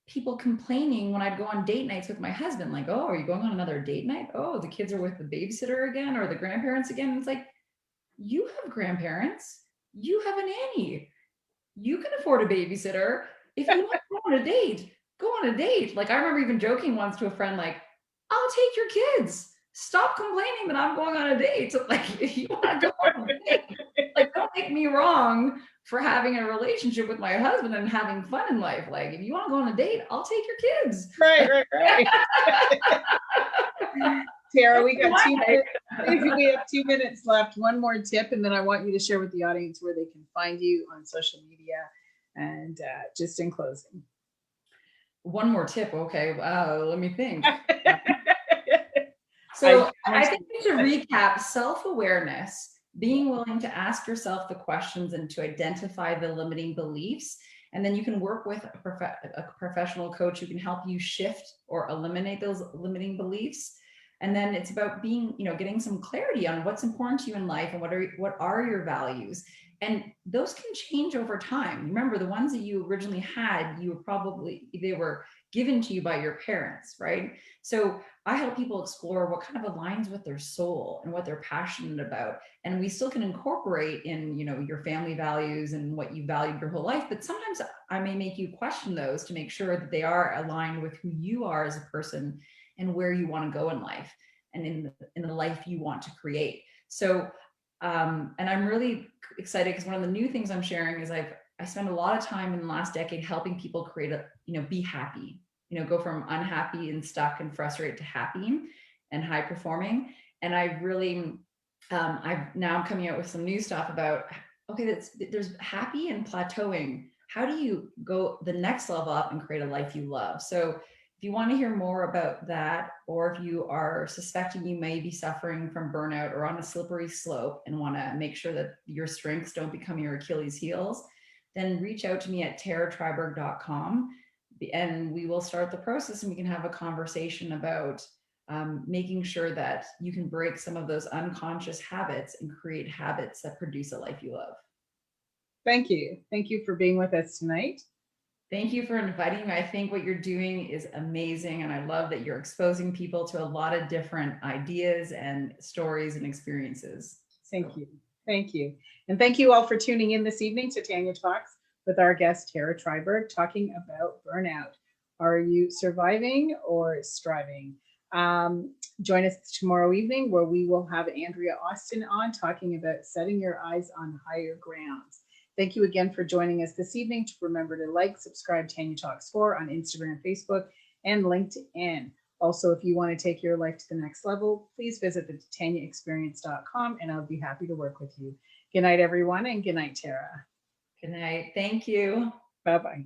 people complaining when I'd go on date nights with my husband, like, oh, are you going on another date night? Oh, the kids are with the babysitter again, or the grandparents again. And it's like, you have grandparents, you have a nanny, you can afford a babysitter. If you want to go on a date, go on a date. Like, I remember even joking once to a friend, like, I'll take your kids. Stop complaining that I'm going on a date. So, like, if you want to go on a date, like, don't make me wrong for having a relationship with my husband and having fun in life. Like, if you want to go on a date, I'll take your kids. Right. Tara, we got 2 minutes. We have 2 minutes left. One more tip, and then I want you to share with the audience where they can find you on social media. And just in closing. One more tip. Okay. Wow. Let me think. So I think to recap, self-awareness, being willing to ask yourself the questions and to identify the limiting beliefs. And then you can work with a professional coach who can help you shift or eliminate those limiting beliefs. And then it's about being, getting some clarity on what's important to you in life and what are your values. And those can change over time. Remember, the ones that you originally had, they were given to you by your parents, right? So I help people explore what kind of aligns with their soul and what they're passionate about. And we still can incorporate in, your family values and what you valued your whole life. But sometimes I may make you question those to make sure that they are aligned with who you are as a person and where you want to go in life. and in the life you want to create. So, and I'm really excited because one of the new things I'm sharing is I spent a lot of time in the last decade helping people create be happy, go from unhappy and stuck and frustrated to happy and high performing. And I really, I've now coming out with some new stuff about, okay, there's happy and plateauing. How do you go the next level up and create a life you love? So if you want to hear more about that, or if you are suspecting you may be suffering from burnout or on a slippery slope and want to make sure that your strengths don't become your Achilles heels, then reach out to me at taratreiberg.com and we will start the process and we can have a conversation about making sure that you can break some of those unconscious habits and create habits that produce a life you love. Thank you. Thank you for being with us tonight. Thank you for inviting me. I think what you're doing is amazing. And I love that you're exposing people to a lot of different ideas and stories and experiences. Thank you. Thank you. And thank you all for tuning in this evening to Tanya Talks with our guest, Tara Treiberg, talking about burnout. Are you surviving or striving? Join us tomorrow evening where we will have Andrea Austin on talking about setting your eyes on higher grounds. Thank you again for joining us this evening. Remember to like, subscribe Tanya Talks 4 on Instagram, Facebook, and LinkedIn. Also, if you want to take your life to the next level, please visit the tanyaexperience.com and I'll be happy to work with you. Good night, everyone, and good night, Tara. Good night. Thank you. Bye-bye.